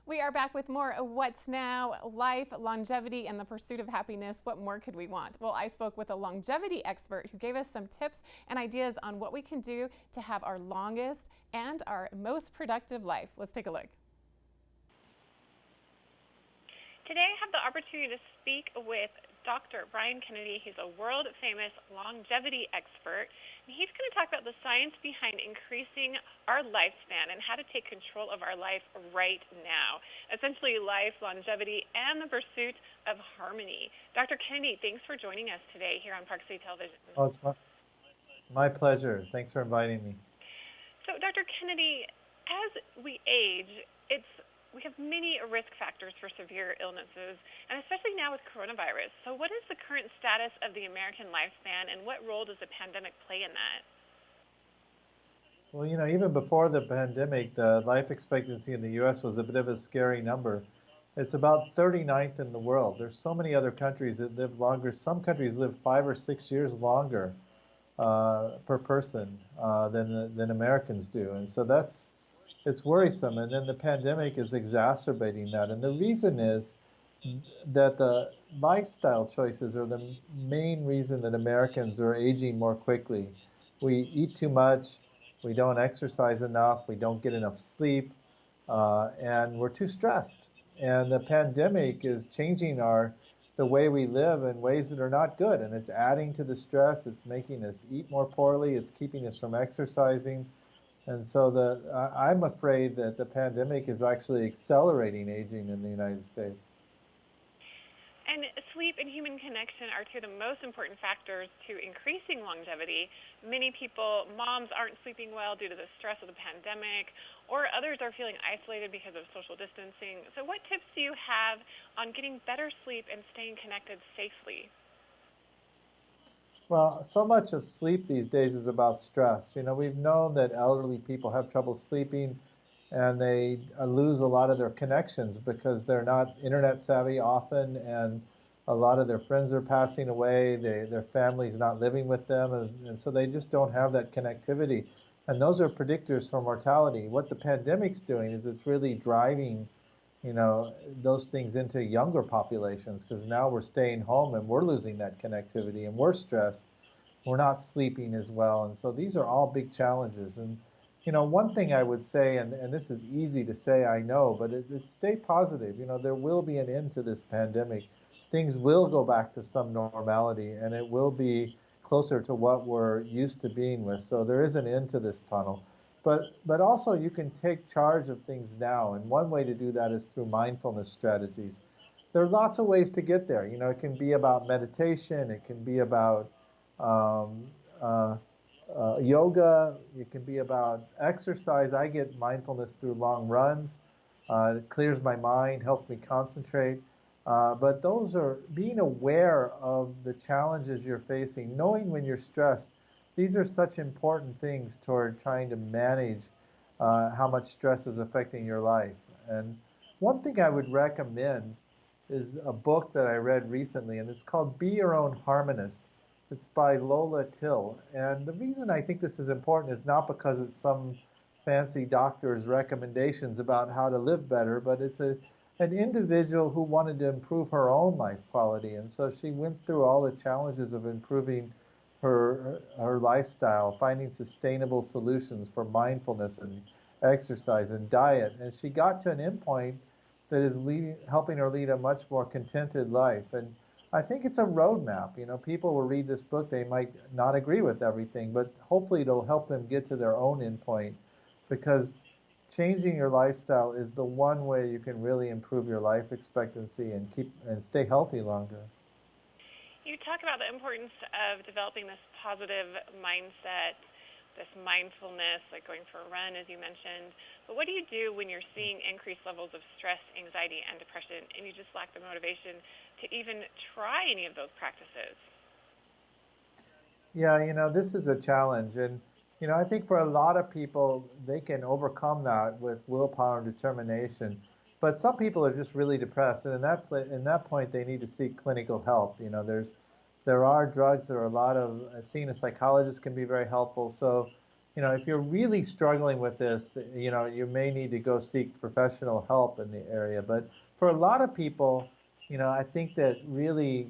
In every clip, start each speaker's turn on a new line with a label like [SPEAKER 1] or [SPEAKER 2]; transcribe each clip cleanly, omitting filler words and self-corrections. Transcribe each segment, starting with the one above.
[SPEAKER 1] We are back with more What's Now, life, longevity, and the pursuit of happiness. What more could we want? Well, I spoke with a longevity expert who gave us some tips and ideas on what we can do to have our longest and our most productive life. Let's take a look. Today I have the opportunity to speak with Dr. Brian Kennedy. He's a world-famous longevity expert, and he's going to talk about the science behind increasing our lifespan and how to take control of our life right now. Essentially, life, longevity, and the pursuit of harmony. Dr. Kennedy, thanks for joining us today here on Park City Television.
[SPEAKER 2] Oh, it's my pleasure. Thanks for inviting me.
[SPEAKER 1] So, Dr. Kennedy, as we age, we have many risk factors for severe illnesses, and especially now with coronavirus. So what is the current status of the American lifespan, and what role does the pandemic play in that?
[SPEAKER 2] Well, even before the pandemic, the life expectancy in the U.S. was a bit of a scary number. It's about 39th in the world. There's so many other countries that live longer. Some countries live 5 or 6 years longer per person than Americans do, and so it's worrisome. And then the pandemic is exacerbating that. And the reason is that the lifestyle choices are the main reason that Americans are aging more quickly. We eat too much, we don't exercise enough, we don't get enough sleep, and we're too stressed. And the pandemic is changing the way we live in ways that are not good, and it's adding to the stress. It's making us eat more poorly. It's keeping us from exercising. And so I'm afraid that the pandemic is actually accelerating aging in the United States.
[SPEAKER 1] And sleep and human connection are two of the most important factors to increasing longevity. Many people, moms, aren't sleeping well due to the stress of the pandemic, or others are feeling isolated because of social distancing. So what tips do you have on getting better sleep and staying connected safely?
[SPEAKER 2] Well, so much of sleep these days is about stress. We've known that elderly people have trouble sleeping and they lose a lot of their connections because they're not internet savvy often, and a lot of their friends are passing away. Their family's not living with them, and so they just don't have that connectivity. And those are predictors for mortality. What the pandemic's doing is it's really driving those things into younger populations, because now we're staying home and we're losing that connectivity and we're stressed. We're not sleeping as well. And so these are all big challenges. And, one thing I would say, and this is easy to say, I know, but it's stay positive. There will be an end to this pandemic. Things will go back to some normality, and it will be closer to what we're used to being with. So there is an end to this tunnel. But also you can take charge of things now, and one way to do that is through mindfulness strategies. There are lots of ways to get there. It can be about meditation, it can be about um, uh, yoga, it can be about exercise. I get mindfulness through long runs. It clears my mind, helps me concentrate. But those are being aware of the challenges you're facing, knowing when you're stressed. These are such important things toward trying to manage how much stress is affecting your life. And one thing I would recommend is a book that I read recently, and it's called Be Your Own Harmonist. It's by Lola Till. And the reason I think this is important is not because it's some fancy doctor's recommendations about how to live better, but it's an individual who wanted to improve her own life quality. And so she went through all the challenges of improving her lifestyle, finding sustainable solutions for mindfulness and exercise and diet. And she got to an endpoint that is helping her lead a much more contented life. And I think it's a roadmap. People will read this book, they might not agree with everything, but hopefully it'll help them get to their own endpoint, because changing your lifestyle is the one way you can really improve your life expectancy and stay healthy longer.
[SPEAKER 1] You talk about the importance of developing this positive mindset, this mindfulness, like going for a run, as you mentioned. But what do you do when you're seeing increased levels of stress, anxiety, and depression, and you just lack the motivation to even try any of those practices?
[SPEAKER 2] Yeah, this is a challenge. And, I think for a lot of people, they can overcome that with willpower and determination. But some people are just really depressed. And in that point, they need to seek clinical help. There are drugs, there are a lot of, seeing a psychologist can be very helpful. So if you're really struggling with this, you may need to go seek professional help in the area. But for a lot of people, I think that really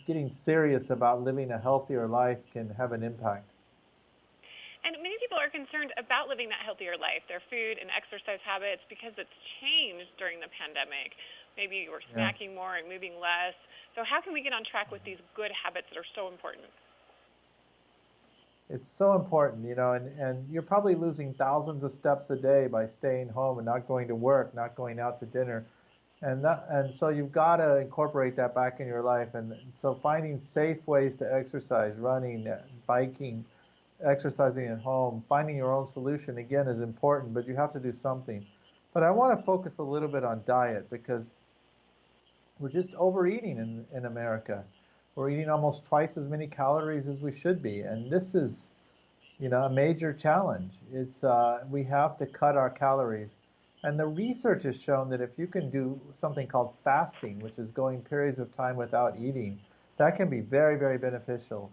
[SPEAKER 2] getting serious about living a healthier life can have an impact.
[SPEAKER 1] And many people are concerned about living that healthier life, their food and exercise habits, because it's changed during the pandemic. Maybe we're
[SPEAKER 2] Yeah.
[SPEAKER 1] snacking more and moving less. So how can we get on track with these good habits that are so important?
[SPEAKER 2] It's so important, and you're probably losing thousands of steps a day by staying home and not going to work, not going out to dinner. And so you've got to incorporate that back in your life. And so finding safe ways to exercise, running, biking, exercising at home, finding your own solution again is important, but you have to do something. But I want to focus a little bit on diet because we're just overeating in America. We're eating almost twice as many calories as we should be, and this is, a major challenge. It's We have to cut our calories, and the research has shown that if you can do something called fasting, which is going periods of time without eating, that can be very, very beneficial.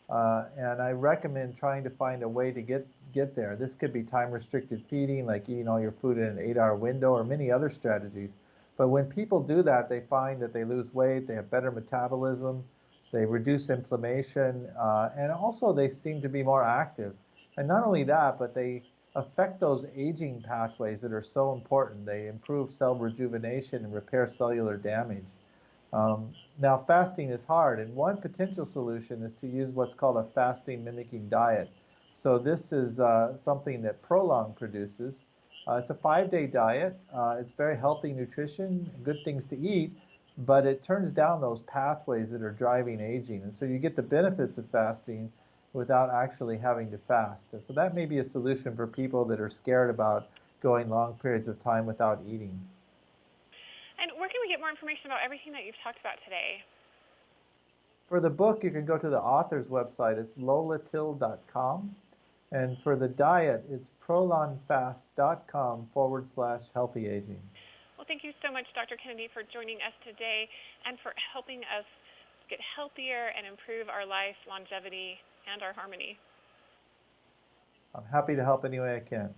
[SPEAKER 2] And I recommend trying to find a way to get there. This could be time restricted feeding, like eating all your food in an 8-hour window, or many other strategies. But when people do that, they find that they lose weight, they have better metabolism, they reduce inflammation, and also they seem to be more active. And not only that, but they affect those aging pathways that are so important. They improve cell rejuvenation and repair cellular damage. Now, fasting is hard, and one potential solution is to use what's called a fasting mimicking diet. So this is something that Prolong produces. It's a 5-day diet. It's very healthy nutrition, good things to eat, but it turns down those pathways that are driving aging. And so you get the benefits of fasting without actually having to fast. And so that may be a solution for people that are scared about going long periods of time without eating.
[SPEAKER 1] And where can we get more information about everything that you've talked about today?
[SPEAKER 2] For the book, you can go to the author's website. It's lolatil.com. And for the diet, it's prolonfast.com/healthy aging.
[SPEAKER 1] Well, thank you so much, Dr. Kennedy, for joining us today and for helping us get healthier and improve our life, longevity, and our harmony.
[SPEAKER 2] I'm happy to help any way I can.